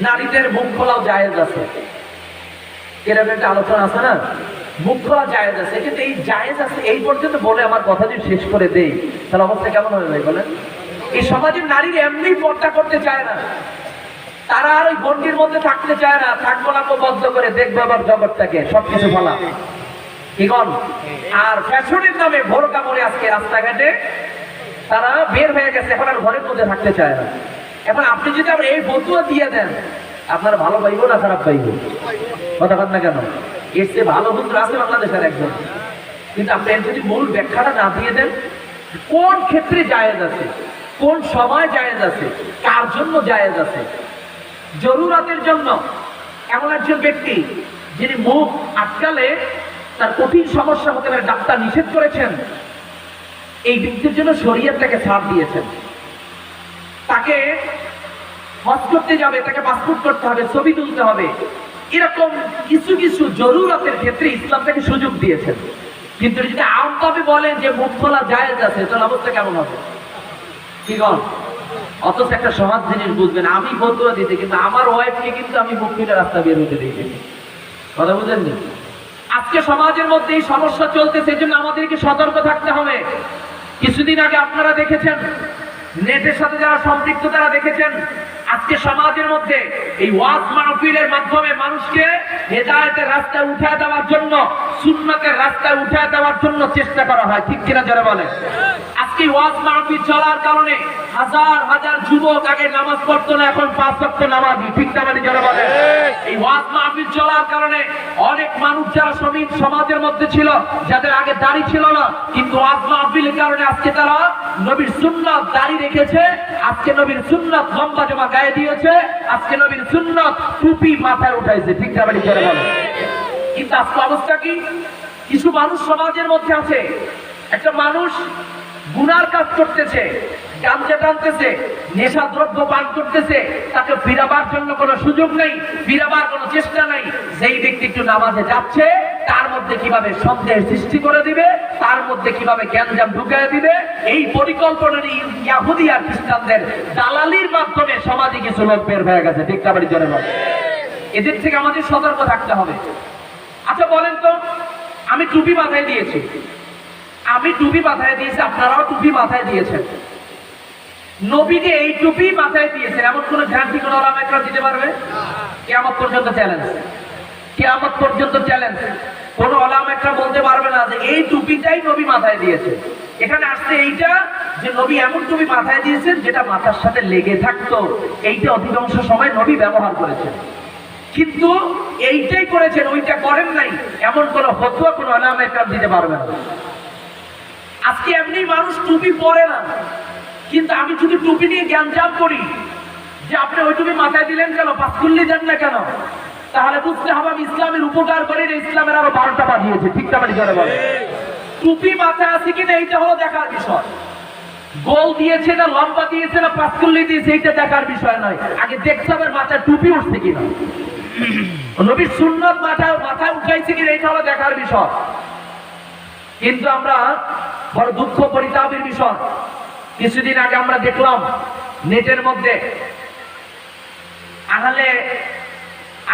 নারীদের মুখ খোলাও জায়েজ আছে, এরকম একটা আলোচনা আছে না, মুখ খোলা জায়েজ আছে। কিন্তু এই জায়েজ আছে এই পর্যন্ত বলে আমার কথা যদি শেষ করে দেই, তাহলে অবস্থা কেমন হয়ে যায় বলেন? এই সমাজের নারীর এমনি পর্দা করতে চায় না, তারা আর ওই গণ্ডির মধ্যে থাকতে চায় না, থাকবো না বদ্ধ করে দেখবো আবার জগৎটাকে, সবকিছু বলা কি গণ। আর ফ্যাশনের নামে ভোরকা পরে আজকে রাস্তাঘাটে তারা বের হয়ে গেছে, এখন আর ঘরের মধ্যে থাকতে চায় না। এখন আপনি যদি আবার এই ফতুয়া দিয়ে দেন, আপনারা ভালো পাইবো না খারাপ পাইবো? কথা বল না কেন? এর চেয়ে ভালো হুজুর আছে বাংলাদেশের একজন, কিন্তু আপনি যদি মূল ব্যাখ্যাটা না দিয়ে দেন, কোন ক্ষেত্রে জায়েজ আছে, কোন সময় জায়েজ আছে, কার জন্য জায়েজ আছে। জরুরাতের জন্য এমন একজন ব্যক্তি যিনি মুখ আটকালে তার কঠিন সমস্যা হতে পারে, ডাক্তার নিষেধ করেছেন, এই ব্যক্তির জন্য শরীয়ত তাকে ছাড় দিয়েছেন। তাকে হজ করতে যাবে, তাকে পাসপোর্ট করতে হবে, ছবি তুলতে হবে, এরকম কিছু কিছু জরুরতের ক্ষেত্রে ইসলাম তাকে সুযোগ দিয়েছেন। কিন্তু যদি আমভাবে বলেন যে মুখ খোলা জায়েজ আছে, তাহলে অবস্থা কেমন হবে? কি গণ? অথচ একটা সমাজ জিনিস বুঝবেন, আমি ফতুয়া দিতে কিন্তু আমার ওয়াইফকে কিন্তু আমি মুখ খুলে রাস্তা বের হতে দিই। কথা বুঝেননি? আজকে সমাজের মধ্যে এই সমস্যা চলতেছে, এই জন্য আমাদেরকে সতর্ক থাকতে হবে। কিছুদিন আগে আপনারা দেখেছেন, নেটের সাথে যারা সম্পৃক্ত তারা দেখেছেন, আজকে সমাজের মধ্যে এই ওয়াজ মাহফিলের মাধ্যমে মানুষকে হেদায়েতের রাস্তায় উঠায় দেওয়ার জন্য, সুন্নাতের রাস্তায় উঠায় দেওয়ার জন্য চেষ্টা করা হয়। ঠিক কিনা যারা বলে? আজকে ওয়াজ মাহফিল চলার কারণে হাজার হাজার যুবক আগে নামাজ পড়তো না, এখন 5 ওয়াক্ত নামাজি। ঠিক না মানে যারা বলে? এই ওয়াজ মাহফিল চলার কারণে অনেক মানুষ যারা সমাজের মধ্যে ছিল, যাদের আগে দাড়ি ছিল না, কিন্তু ওয়াজ মাহফিলের কারণে আজকে তারা নবীর সুন্নাত দাড়ি রেখেছে, আজকে নবীর সুন্নাত লম্বা জামা গায়ে দিয়েছে, আজকে নবীর সুন্নাত টুপি মাথায় উঠাইছে। ঠিক না মানে যারা বলে? কিন্তু আজকে অবস্থা কি? কিছু মানুষ সমাজের মধ্যে আছে, একটা মানুষ গুনার কাজ করতেছে, গাঞ্জা টানতেছে, নেশা দ্রব্য পান করতেছে, তাকে ফিরাবার জন্য কোনো সুযোগ নেই, ফিরাবার কোনো চেষ্টা নেই। যেই ব্যক্তি একটু নামাজে যাচ্ছে, তার মধ্যে কিভাবে সন্দেহের সৃষ্টি করে দিবে, তার মধ্যে কিভাবে গ্যাঞ্জাম ঢুকিয়ে দিবে, এই পরিকল্পনার ইহুদি আর খ্রিস্টানদের দালালির মাধ্যমে সমাজে কিছু লোক বের হয়ে গেছে। ঠিক না? জোরে বলে। এদের থেকে আমাদের সতর্ক থাকতে হবে। আচ্ছা বলেন তো, আমি টুপি মাথায় দিয়েছি, আপনারাও টুপি মাথায় দিয়েছেন, নবী যে এই টুপি মাথায় দিয়েছেন এমন কোন গ্যারান্টি কোন ওলামা একরাম দিতে পারবে? কিয়ামত পর্যন্ত চ্যালেঞ্জ, কিয়ামত পর্যন্ত চ্যালেঞ্জ। কোন ওলামা একরাম বলতে পারবে না যে এই টুপিটাই নবী মাথায় দিয়েছে। এখানে আসছে এইটা যে নবী এমন টুপি মাথায় দিয়েছেন যেটা মাথার সাথে লেগে থাকতো, এইটা অধিকাংশ সময় নবী ব্যবহার করেছেন। কিন্তু এইটাই করেছেন, ওইটা করেন নাই, এমন কোন ফতোয়া কোন ওলামা একরাম দিতে পারবে না। আজকে এমনি মানুষ টুপি পরে না, কিন্তু আমি যদি টুপি নিয়ে জ্ঞানজাম করি যে আপনি ওই টুপি মাথায় দিলেন কেন, পাঁচকুল্লি দেন না কেন, তাহলে বুঝতে হবে আমি ইসলামের উপকার করি না, ইসলামের আরো 12টা বাজিয়েছে। ঠিক না মানে যারা বলে টুপি মাথায় আছে কিনা এইটা হলো দেখার বিষয়। গোল দিয়েছে না লম্বা দিয়েছে না পাঁচকুল্লি দিয়েছে এইটা দেখার বিষয় নয়, আগে দেখতে হবে মাথায় টুপি উঠছে কিনা, নবীর সুন্নাত মাথায় উঠাইছে কিনা এইটা হলো দেখার বিষয়। কিন্তু আমরা বড় দুঃখ পরিতাপের বিষয়, কিছুদিন আগে আমরা দেখলাম নেটের মধ্যে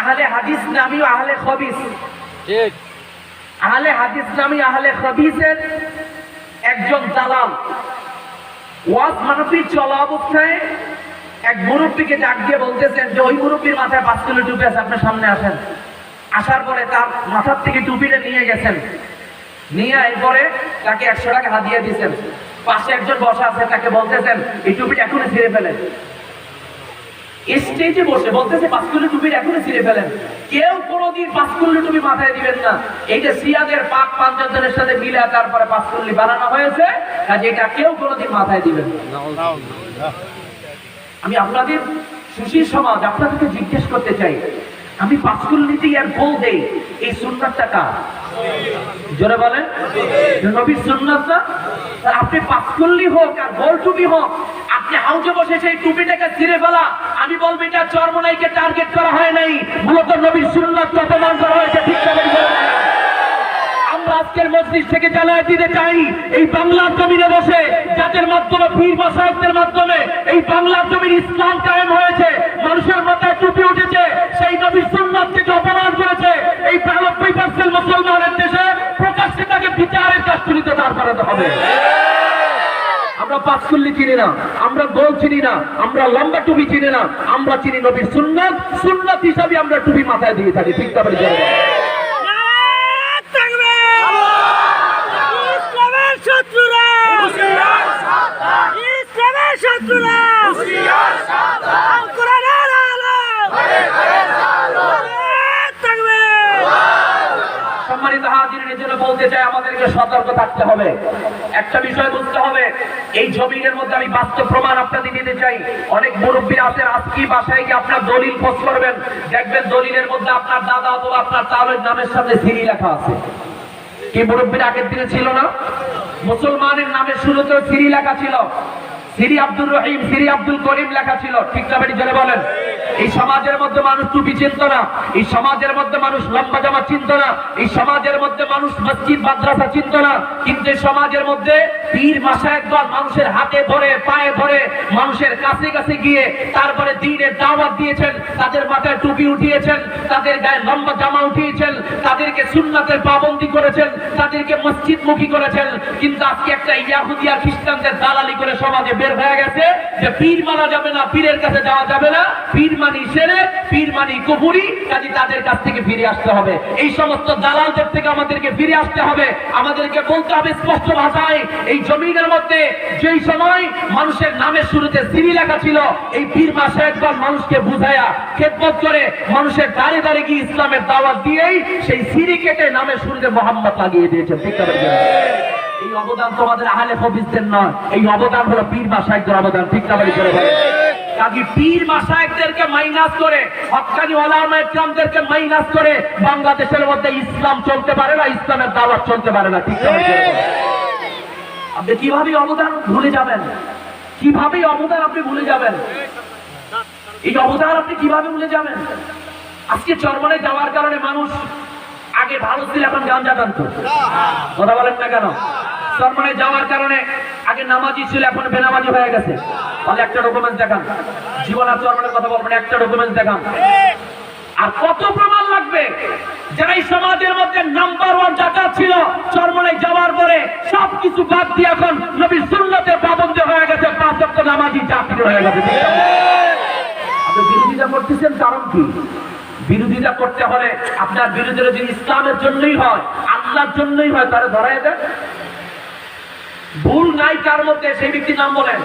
আহলে হাদিস নামী আহলে খবিস, আহলে হাদিস নামী আহলে খবিসের একজন দালাল ওয়াজ মাহফিল চলা অবস্থায় এক মুরব্বীকে ডাক দিয়ে বলতেছেন যে ওই মুরব্বীর মাথায় 5 কিলো টুপি আছে, আপনার সামনে আসেন। আসার পরে তার মাথার থেকে টুপিটা নিয়ে গেছেন, নিয়ে এরপরে তাকে 100 টাকা হাদিয়া দিয়েছেন। পাশে একজন বসা আছে, তাকে বলতেছেন এই টুপিটা এখনই ছিঁড়ে ফেলেন। স্টেজে বসে বলতেছে 5 কিলো টুপির এখনই ছিঁড়ে ফেলেন। কেউ কোনোদিন 5 কিলো টুপি মাথায় দিবেন না, এইটা সিয়াদের পাক পাঞ্জাবের সাথে মিলে তারপরে 5 কিলো বানানো হয়েছে, কাজে এটা কেউ কোনোদিন মাথায় দিবেন না। আমি আপনাদের সুশীল সমাজ আপনাদেরকে জিজ্ঞেস করতে চাই, আমি 5 কিলো নিতে আর গোল দেই, এই সুন্নাতটা কার? জোরে বলেন, নবীর সুন্নাত না? আপনি 5 কিলো হোক আর গোল টুপি হোক, আপনি হাউজে বসে সেই টুপিটাকে ছিঁড়ে ফেলা, আমি বলবো এটা চরমনাইকে টার্গেট করা হয় নাই, মূলত নবীর সুন্নাতকে অপমান করা হয়েছে। ঠিক না? আমরা আজকের মসজিদ থেকে জানাই দিতে চাই, এই বাংলার জমিনে বসে যাদের মাধ্যমে পীর মাশায়েখদের মাধ্যমে এই বাংলার জমিন ইসলাম কায়েম হয়েছে, মানুষের মাথায় টুপি উঠেছে, সেই নবীর সুন্নাতকে যে অপমান করেছে, এই 92% মুসলমানের দেশে প্রকাশ্যে তাকে বিচারের কাস্টডিতে দাঁড় করাতে হবে। আমরা 5 কিলো চিনি না, আমরা গোল চিনি না, আমরা লম্বা টুপি চিনি না, আমরা চিনি নবীর সুন্নাত। সুন্নাত হিসাবে আমরা টুপি মাথায় দিয়ে থাকি। ঠিক না? সম্মানিত হাজিরিন, এর জন্য বলতে চাই আমাদেরকে সতর্ক থাকতে হবে। একটা বিষয় বুঝতে হবে, এই জমিনের মধ্যে আমি বাস্তব প্রমাণ আপনাদের দিতে চাই। অনেক মুরব্বী আছেন, আজকে বাসায় গিয়ে আপনার দলিল খোঁজ করবেন, দেখবেন দলিলের মধ্যে আপনার দাদা অথবা আপনার চালের নামের সাথে সিরি লেখা আছে। কি মুরব্বীর আগের দিনে ছিল না? মুসলমানের নামের শুরুতেও সিরি লেখা ছিল, সিরি আব্দুর রহিম, সিরি আব্দুল করিম লেখা ছিল। ঠিক না? জেনে বলেন, এই সমাজের মধ্যে মানুষ টুপি চিনত না, এই সমাজের মধ্যে মানুষ লম্বা জামা চিনত না, এই সমাজের মধ্যে মানুষ মসজিদ মাদ্রাসা চিনত না, কিন্তু এই সমাজের মধ্যে পীর মাশায়েখগণ মানুষের হাতে ধরে পায়ে ধরে মানুষের কাছে কাছে গিয়ে তারপরে দ্বীনের দাওয়াত দিয়েছেন, তাদের মাথায় টুপি উঠিয়েছেন, তাদের গায়ে লম্বা জামা উঠিয়েছেন, তাদেরকে সুন্নাতের পাবন্দি করেছেন, তাদেরকে মসজিদমুখী করেছেন। কিন্তু আজকে একটা ইয়াহুদিয়া খ্রিস্টানদের দালালি করে সমাজে বের হয়ে গেছে যে পীর মানা যাবে না, পীরের কাছে যাওয়া যাবে না, পীর মানি শিরক, পীর মানি কুফরি, কাজে তাদের কাছ থেকে ফিরে আসতে হবে। এই সমস্ত দালালদের থেকে আমাদেরকে ফিরে আসতে হবে। আমাদেরকে বলতে হবে স্পষ্ট ভাষায়, এই জমিনের মধ্যে যেই সময় মানুষের নামের শুরুতে সিরি লেখা ছিল, এই পীর মাশায়েখগণ মানুষকে বুঝায়া খেদমত করে মানুষের দাঁড়ে দাঁড়ে গিয়ে ইসলামের দাওয়াত দিয়েই সেই সিরি কেটে নামের শুরুতে মোহাম্মদ লাগিয়ে দিয়েছেন। ঠিক না? এই অবদান তোমাদের আহলে হাদিসদের নয়, এই অবদান হলো পীর মাশায়েখদের অবদান। ঠিক না? কাজী পীর মাশায়েখদেরকে মাইনাস করে, হক্কানি ওলামা ইকরামদেরকে মাইনাস করে বাংলাদেশের মধ্যে ইসলাম চলতে পারে না, ইসলামের দাওয়াত চলতে পারে না। ঠিক না? আপনি কিভাবে অবদান ভুলে যাবেন? কিভাবে অবদান আপনি ভুলে যাবেন? এই অবদান আপনি কিভাবে ভুলে যাবেন? আজকে চরমনায় যাওয়ার কারণে মানুষ আগে ভালো ছিল, এখন গাঞ্জা টানতো। কথা বলেন না কেন? চরমনায় যাওয়ার কারণে আগে নামাজি ছিল, এখন বেনামাজি হয়ে গেছে। তাহলে একটা ডকুমেন্ট দেখান, জীবন আর চরমনের কথা বলবেন, একটা ডকুমেন্ট দেখান। আর কত প্রমাণ লাগবে? থাকবে। যারা এই সমাজের মধ্যে নাম্বার ওয়ান ডাকাত ছিল, চরমনাই যাওয়ার পরে সবকিছু বাদ দিয়ে এখন নবীর সুন্নতে পাবন্দ হয়ে গেছে, 5 ওয়াক্ত নামাজি জাতি হয়ে গেছে। আপনি বিরোধিতা করতেছেন, কারণ কি? বিরোধিতা করতে হলে আপনার বিরোধীরা যদি ইসলামের জন্যই হয়, আল্লাহর জন্যই হয়, তারা ধরায় দেন। ভুল নাই কার মধ্যে, সেই ব্যক্তির নাম বলেন।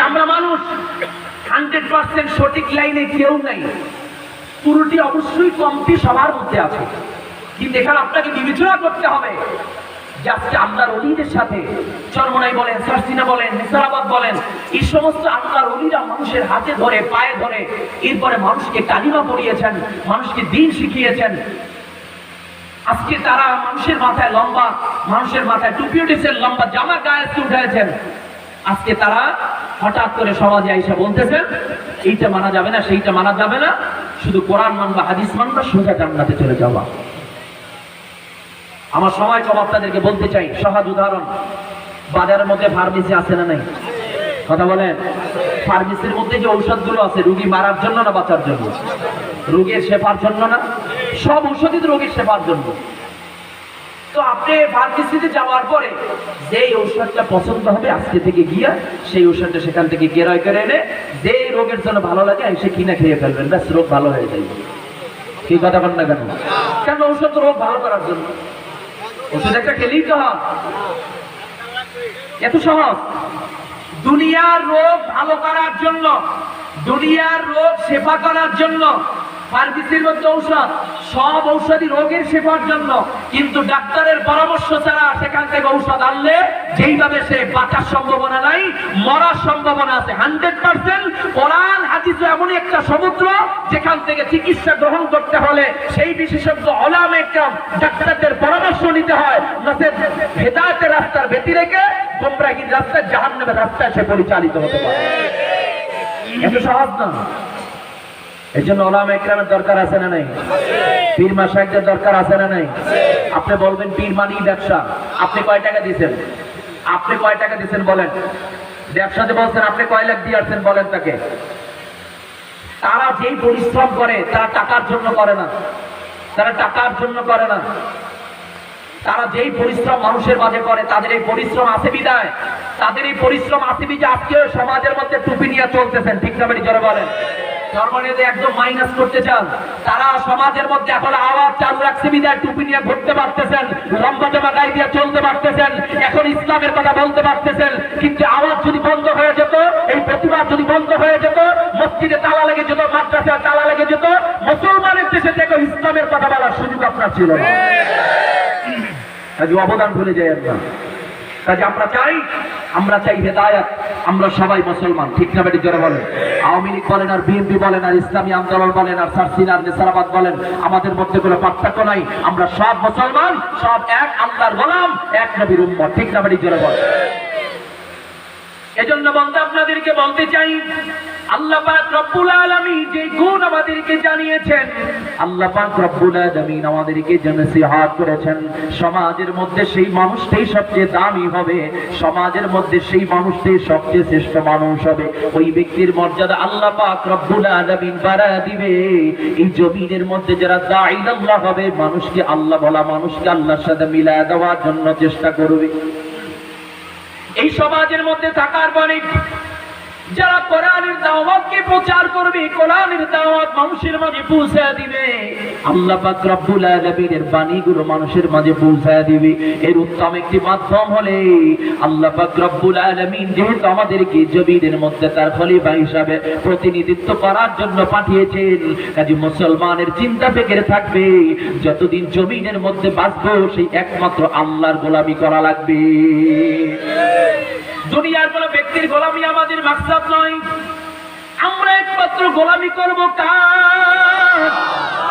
আমরা মানুষ 100% সঠিক লাইনে কেউ নাই, পুরোটি অবশ্যই কমটি সবার মধ্যে আছে। কিন্তু এখানে আপনাকে বিবেচনা করতে হবে যে আজকে আল্লাহর ওলিদের সাথে চরমনাই বলেন, সারসিনা বলেন, নিসারাবাদ বলেন, এই সমস্ত আল্লাহর ওলিরা মানুষের হাতে ধরে, পায়ে ধরে, এরপরে মানুষকে কালিমা পড়িয়েছেন, মানুষকে দ্বীন শিখিয়েছেন। আজকে তারা মানুষের মাথায় লম্বা, মানুষের মাথায় টুপি উঠেছেন, লম্বা জামা গায়ে উঠেছেন। আজকে তারা হঠাৎ করে সমাজে এসে বলতেছেন এইটা মানা যাবে না, সেইটা মানা যাবে না, শুধু কোরআন মানবা, হাদিস মানবা, সোজা জান্নাতে চলে যাওয়া। আমার সময় কম, আপনাদেরকে বলতে চাই সহজ উদাহরণ। বাজারের মধ্যে ফার্মেসি আছে না নাই? কথা বলেন। ফার্মেসির মধ্যে যে ঔষধগুলো আছে, রোগী মারার জন্য না বাঁচার জন্য? রোগের শেফার জন্য না? সব ঔষধই তো রোগের শেফার জন্য। তো আপনি ফার্মেসিতে যাওয়ার পরে যে ঔষধটা পছন্দ হবে, আজকে থেকে গিয়া সেই ঔষধটা সেখান থেকে ক্রয় করে এনে যে রোগের জন্য ভালো লাগে এসে কিনে খেয়ে ফেলবেন, ব্যাস রোগ ভালো হয়ে যাবে। কি কথা বলেন না কেন? কেন ঔষধ রোগ ভালো করার জন্য, ওষুধ একটা খেলেই তো হয়। এত সহজ। দুনিয়ার রোগ ভালো করার জন্য, দুনিয়ার রোগ সেবা করার জন্য ফার্মেসির মধ্যে ঔষধ, সব ঔষধই রোগের সেবার জন্য। কিন্তু ডাক্তারের পরামর্শ ছাড়া সেখান থেকে ঔষধ আনলে যেইভাবে সে বাঁচার সম্ভাবনা নাই, মরার সম্ভাবনা আছে 100%। কোরআন হাদিস এমনই একটা সমুদ্র যেখান থেকে চিকিৎসা গ্রহণ করতে হলে সেই বিশেষজ্ঞ ওলামা একরাম ডাক্তারদের পরামর্শ নিতে হয়, নচেত হেদায়েতের রাস্তার ব্যতি রেখে গোমরাহির রাস্তায়, জাহান্নামের রাস্তায় সে পরিচালিত হতে পারে। এত সহজ না। এই জন্য ওলামা ইকরামের দরকার আছে না নাই? পীর মাশায়েখদের দরকার আছে না নাই? আপনি বলবেন পীর মানেই ব্যবসা। আপনি কয় টাকা দিয়েছেন? আপনি কয় টাকা দিয়েছেন বলেন? ব্যবসাতে বলছেন আপনি কয় লাখ দিয়ে আসছেন বলেন তাকে। তারা যেই পরিশ্রম করে তারা টাকার জন্য করে না, তারা টাকার জন্য করে না। তারা যেই পরিশ্রম মানুষের মাঝে করে, তাদের এই পরিশ্রম আছে বিদায়, তাদের এই পরিশ্রম আছে বিদায় আজকে সমাজের মধ্যে টুপি নিয়ে চলতেছেন। ঠিক না বেটি? জোরে বলেন। ধর্মনীতি একদম মাইনাস করতে চান। তারা সমাজের মধ্যে এখন আওয়াজ চালু রাখছে বিদায় টুপি নিয়ে ঘুরতে পারতেছেন, লম্বা জামা গায়ে দিয়ে চলতে পারতেছেন, এখন ইসলামের কথা বলতে পারতেছেন। কিন্তু আওয়াজ যদি বন্ধ হয়ে যেত, এই প্রতিবাদ যদি বন্ধ হয়ে যেত, মসজিদে তালা লেগে যেত, মাদ্রাসায় তালা লেগে যেত, মুসলমানের দেশে থেকে ইসলামের কথা বলার সুযোগ আপনার ছিল না। কাজে অবদান ভুলে যায় না। কাজে আমরা চাই হেদায়েত। আমরা সবাই মুসলমান। ঠিক না বেটি? জোরে বলেন। আওয়ামী লীগ বলেন আর বিএনপি বলেন আর ইসলামী আন্দোলন বলেন আর সারসিনা আর নেসারাবাদ বলেন, আমাদের মধ্যে কোনো পার্থক্য নাই। আমরা সব মুসলমান, সব এক আল্লাহর গোলাম, এক নবীর উম্মত। ঠিক না বেটি? জোরে বলেন। এজন্য বন্ধু আপনাদেরকে বলতে চাই, আল্লাহ পাক রব্বুল আলামিন যে গুণ আমাদেরকে জানিয়েছেন, আল্লাহ পাক রব্বুল আলামিন আমাদেরকে যে নসিহত করেছেন, সমাজের মধ্যে সেই মানুষটাই সবচেয়ে দামি হবে, সমাজের মধ্যে সেই মানুষটাই সবচেয়ে শ্রেষ্ঠ মানুষ হবে। ওই ব্যক্তির মর্যাদা আল্লাহ পাক রব্বুল আলামিন বাড়ায় দিবে। এই জমিনের মধ্যে যারা দাঈ আল্লাহ হবে, মানুষকে আল্লাহ বলা, মানুষকে আল্লাহর সাথে মিলায় দেওয়ার জন্য চেষ্টা করবে। এই সমাজের মধ্যে থাকার পরে যারা কোরআনের দাওয়াতকে প্রচার করবে, কোরআনের দাওয়াত মানুষের মাঝে পৌঁছে দিবে, আল্লাহ পাক রব্বুল আলামিনের বাণীগুলো মানুষের মাঝে পৌঁছে দিবে। এর উত্তম একটি মাধ্যম হলে আল্লাহ পাক রব্বুল আলামিন যেহেতু আমাদেরকে জমিনের মধ্যে তার খলিফা হিসাবে প্রতিনিধিত্ব করার জন্য পাঠিয়েছেন, কাজে মুসলমানের চিন্তা ফিকির থাকবে যতদিন জমিনের মধ্যে বাঁচবো সেই একমাত্র আল্লাহর গোলামি করা লাগবে। দুনিয়ার কোন ব্যক্তির গোলামি আমাদের মাকসাদ নয়। আমরা একমাত্র গোলামি করব কার?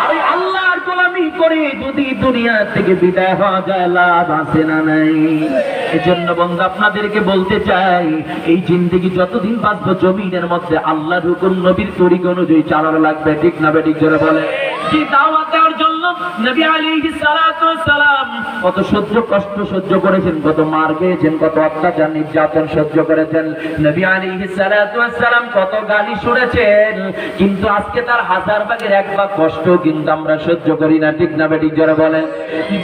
আর আল্লাহর গোলামি করে যদি দুনিয়া থেকে বিদায় হওয়া যায়, লাভ আছে না নাই? এজন্য বন্ধু আপনাদেরকে বলতে চাই, এই জিন্দেগি যতদিন বাঁচবো জমিনের মধ্যে আল্লাহর হুকুম নবীর তরিকা অনুযায়ী চালানো লাগবে। ঠিক না বেটি? জোরে বলে। যে দাওয়াত দেওয়ার জন্য নবী আলাইহিস সালাতু ওয়াস সালাম কত কষ্ট সহ্য করেছেন, কত মার খেয়েছেন, কত অত্যাচার নির্যাতন সহ্য করেছেন। নবী আলাইহিস সালাতু ওয়াস সালাম কত গালি শুনেছেন, কিন্তু আজকে তার হাজার ভাগের এক ভাগ কষ্ট কিন্তু আমরা সহ্য করি না, ঠিক না বেঠিক? জোরে বলেন।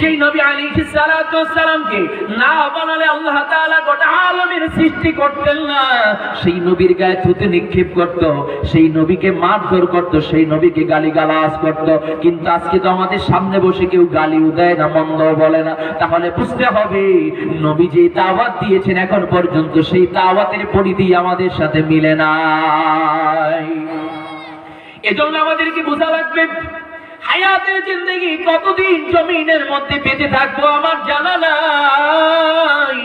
যেই নবী আলাইহিস সালাতু ওয়াস সালামকে না বানালে আল্লাহ তাআলা গোটা আলামের সৃষ্টি করতেন না, সেই নবীর গায়ে থুতু নিক্ষেপ করত, সেই নবীকে মারধর করত, সেই নবীকে গালিগালাজ করত। কিন্তু আজকে তো আমাদের সামনে বসে কেউ গালিও দেয় না, মন্দ বলে না। তাহলে বুঝতে হবে নবী যে দাওয়াত দিয়েছেন এখন পর্যন্ত সেই দাওয়াতের পরিধি আমাদের সাথে মিলে নাই। এজন্য আমাদেরকে বোঝা লাগবে হায়াতের জিন্দেগি কতদিন জমিনের মধ্যে বেঁচে থাকবো আমার জানা নাই।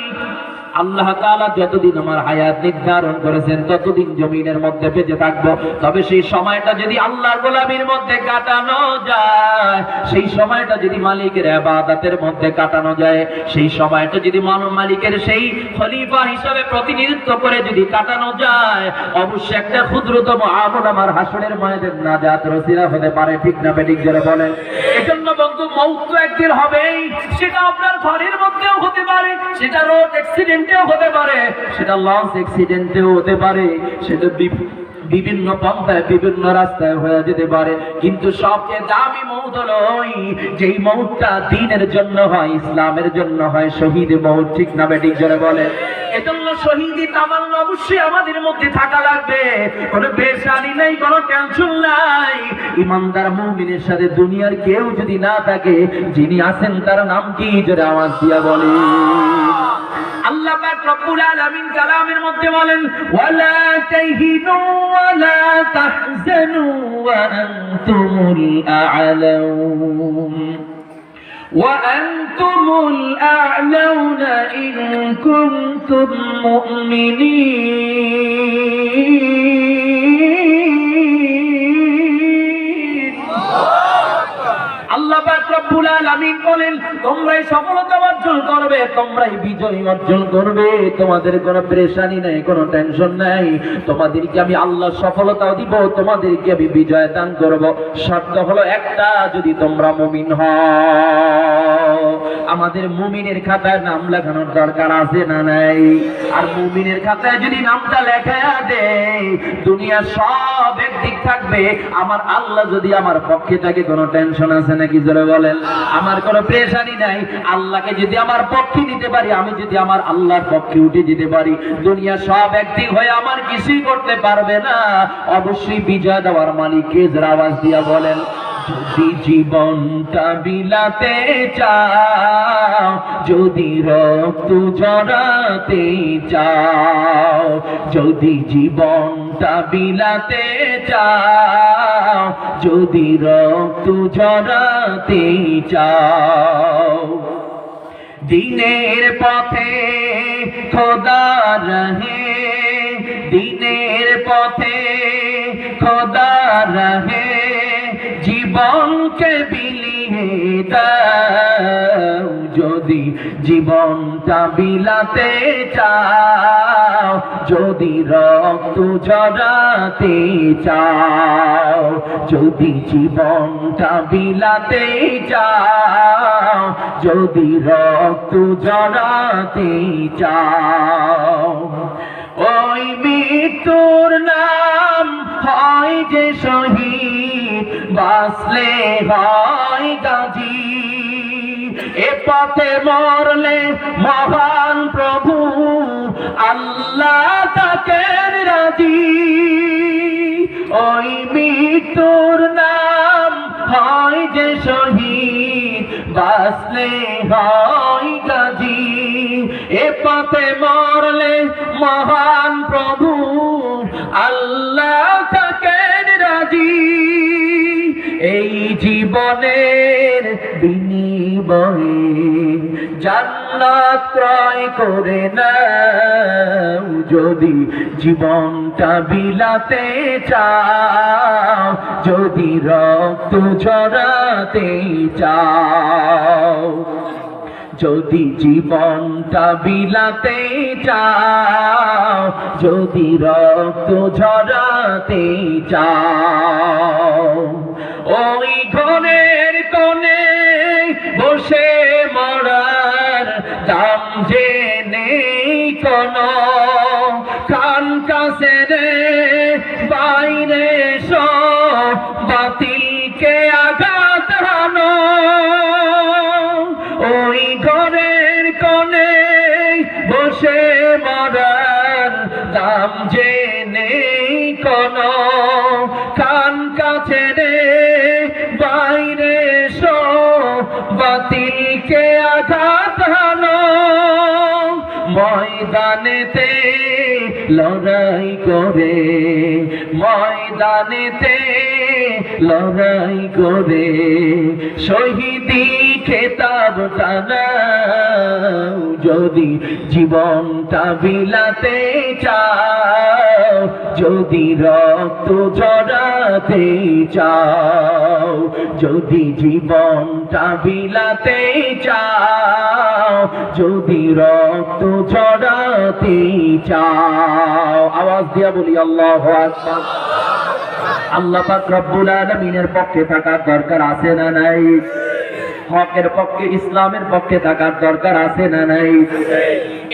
আল্লাহ তাআলা যতদিন আমার হায়াত নির্ধারণ করেছেন ততদিন জমিনের মধ্যে বেঁচে থাকবো। তবে সেই সময়টা যদি আল্লাহর গোলামির মধ্যে কাটানো যায়, সেই সময়টা যদি মালিকের ইবাদতের মধ্যে কাটানো যায়, সেই সময়টা যদি মালিকের সেই খলিফা হিসাবে প্রতিনিধিত্ব করে যদি কাটানো যায়, অবশ্যই একটা ক্ষুদ্রতম আমল আমার হাসরের ময়দানে নাজাতের ওসিলা হতে পারে, ঠিক না বেঠিক? যারা বলেন। এজন্য বন্ধু মওত তো একদিন হবেই, সেটা আপনার ঘরের মধ্যেও হতে পারে, সেটা রোড অ্যাক্সিডেন্টেও হতে পারে, সেটা লঞ্চ অ্যাক্সিডেন্টেও হতে পারে, সেটা বিভিন্ন পন্থায় বিভিন্ন রাস্তায় হয়ে যেতে পারে। কিন্তু সবচেয়ে দামি মওত হলো ওই যেই মওতটা দ্বীনের জন্য হয়, ইসলামের জন্য হয়, শহীদ মওত, ঠিক না বেঠিক? যারা বলে। এজন্য শহীদি তামান্না অবশ্যই আমাদের মধ্যে থাকা লাগবে। কোনো পেরেশানি নাই, কোনো টেনশন নাই। ইমানদার মুমিনের সাথে দুনিয়ার কেউ যদি না থাকে, যিনি আছেন তার নাম কি? জোরে আওয়াজ দিয়া বলে। আল্লাহ পাক রব্বুল আলামিন কালামের মধ্যে বলেন, ওয়ালা তাহিনু ওয়ালা তাহজানু ওয়া আনতুমুল আ'লাউন وأنتم الأعلون إن كنتم مؤمنين। আল্লাহ পাক রব্বুল আলামিন বলেন, তোমরাই সফলতা অর্জন করবে, তোমরাই বিজয় অর্জন করবে, তোমাদের কোনো পেরেশানি নাই, কোনো টেনশন নাই। তোমাদেরকে আমি আল্লাহ সফলতাও দিব, তোমাদেরকে আমি বিজয় দান করব। শর্ত হলো একটা, যদি তোমরা মুমিন হও। আমাদের মুমিনের খাতায় নাম লেখানোর দরকার আছে না নাই? আর মুমিনের খাতায় যদি নামটা লেখা দেয়, দুনিয়ার সব একদিক থাকবে, আমার আল্লাহ যদি আমার পক্ষে থাকে, কোনো টেনশন আছে নাকি? জোরে বলেন। আমার কোনো পেরেশানি নাই। আল্লাহকে যদি আমার পক্ষে নিতে পারি, আমি যদি আমার আল্লাহর পক্ষে উঠে যেতে পারি, দুনিয়া সব একদিক হয়ে আমার কিছুই করতে পারবে না। অবশ্যই বিজয় দেওয়ার মালিক কে? যারা আওয়াজ দিয়া বলেন। যদি জীবনটা বিলাতে চাও, যদি রক্ত ঝরাতে চাও, যদি জীবনটা বিলাতে চাও, যদি রক্ত ঝরাতে চাও, দিনের পথে খোদা রহে, দিনের পথে খোদা রহে, জীবনকে বিলিয়ে দাও। যদি জীবনটা বিলাতে চাও, যদি রক্ত ঝরাতে চাও, যদি জীবনটা বিলাতে চাও, যদি রক্ত ঝরাতে চাও, ওই মৃত্যুর নাম হয় যে শহীদ, বাঁচলে হয় গাজী। এ পথে মরলে মহান প্রভু আল্লাহ তাকেন রাজি। ওই মৃত্যুর নাম হয় যে শহীদ, বাঁচলে হয় গাজী। এ পথে মরলে মহান প্রভু আল্লাহ তাকেন রাজি। এই জীবনের বিনিময়ে জান্নাত ক্রয় করে নাও। যদি জীবনটা বিলাতে চাও, যদি রক্ত ঝরাতে চাও, যদি জীবনটা বিলাতে চাও, যদি রক্ত ঝরাতে চাও, ওই ঘরের কোণে বসে মরার দাম যে নেই কোনো, কান কাছে রে বাইরে সব বাতিলকে আঘাত হানো, ওই ঘরের কোণে বসে মরার দাম যে নেই কোনো, কান কাছে রে বাইরে সব বাতিলকে আঘাত হানো, ময়দানেতে লড়াই করে, ময়দানেতে লড়াই করে শহীদি খেতাব টানাও, যদি জীবনটা বিলাতে চাও, যদি রক্ত জড়াতে চাও, যদি জীবনটা বিলাতে চাও, যদি রক্ত জড়াতে চাও। আওয়াজ দিয়া বলি আল্লাহু আকবার। আল্লাহ পাক রব্বুল আলামিনের পক্ষে থাকার দরকার আছে না নাই? হকের পক্ষে, ইসলামের পক্ষে থাকার দরকার আছে না নাই?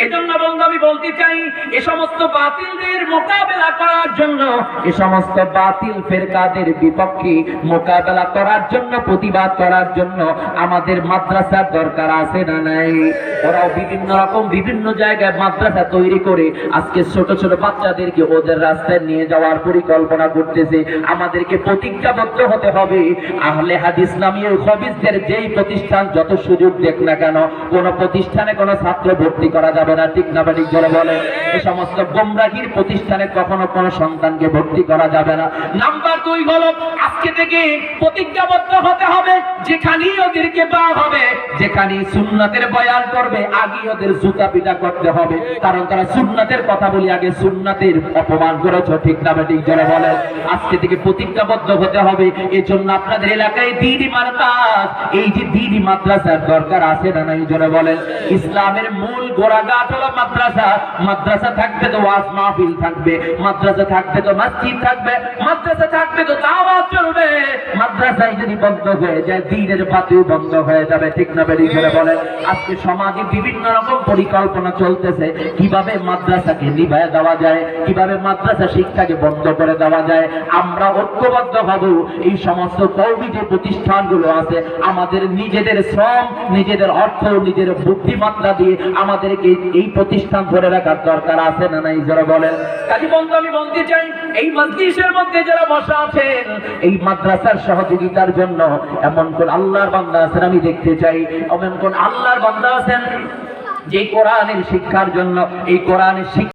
এজন্য বন্ধু আমি বলতে চাই, এ সমস্ত বাতিলদের মোকাবেলা করার জন্য, এ সমস্ত বাতিল ফেরকাদের বিপক্ষে মোকাবেলা করার জন্য, প্রতিবাদ করার জন্য আমাদের মাদ্রাসার দরকার আছে না নাই? ওরাও বিভিন্ন রকম বিভিন্ন জায়গায় মাদ্রাসা তৈরি করে আজকে ছোট ছোট বাচ্চাদেরকে ওদের রাস্তায় নিয়ে যাওয়ার পরিকল্পনা করতেছে। আমাদেরকে প্রতিজ্ঞাবদ্ধ হতে হবে, আহলে হাদিস নামীয় খবিসদের যেই প্রতিষ্ঠান যত সুযোগ দেখ না কেন, কোন প্রতিষ্ঠানে কোন ছাত্র ভর্তি করা যাবে না, ঠিক না ঠিক জোরে বলে? এই সমস্ত গোমরাহির প্রতিষ্ঠানে কখনো কোন সন্তানকে ভর্তি করা যাবে না। নাম্বার 2 হলো, আজকে থেকে প্রতিজ্ঞাবদ্ধ হতে হবে, যেখানেই ওদেরকে পাওয়া হবে, যেখানে সুন্নাতের বয়ান করবে, আগে ওদের জুতা পিটা করতে হবে, কারণ তারা সুন্নাতের কথা বলি আগে সুন্নাতের অপমান করেছে, ঠিক না ঠিক জোরে বলে? আজকে থেকে প্রতিজ্ঞাবদ্ধ হতে হবে। এজন্য আপনাদের এলাকায় দ্বীনি মাদ্রাস, এই যে দ্বীনি মাদ্রাসার দরকার আছে না নাই জোরে বলেন? ইসলামের মূল গোড়াগাছ হলো মাদ্রাসা। মাদ্রাসা থাকবে তো ওয়াজ মাহফিল থাকবে, মাদ্রাসা থাকবে তো মসজিদ থাকবে, মাদ্রাসা থাকবে তো দাওয়াত চলবে। মাদ্রাসায় যদি বন্ধ হয়ে যায়, দ্বীনের বাতিও বন্ধ হয়ে যাবে, ঠিক না বেরিয়ে জোরে বলেন? আজকে সমাজে বিভিন্ন রকম পরিকল্পনা চলতেছে, কিভাবে মাদ্রাসাকে নিভায় দেওয়া যায়, কিভাবে মাদ্রাসা শিক্ষাকে বন্ধ করে দেওয়া যায়। আমরা ঐক্যবদ্ধ হব, এই সমস্ত কওমি যে প্রতিষ্ঠানগুলো আছে, আমাদের নিজেদের শ্রম, নিজেদের অর্থ, নিজের বুদ্ধিমত্তা দিয়ে আমাদেরকে এই প্রতিষ্ঠান ধরে রাখার দরকার আছে না নাই যারা বলেন? কাজী বন্ধু আমি বলতে চাই, এই মজলিসের মধ্যে যারা বসা আছেন, এই মাদ্রাসার সহযোগিতার জন্য এমন কোন আল্লাহর বান্দা আছেন আমি দেখতে চাই, এমন কোন আল্লাহর বান্দা আছেন যে কোরআনের শিক্ষার জন্য, এই কোরআনের শিক্ষা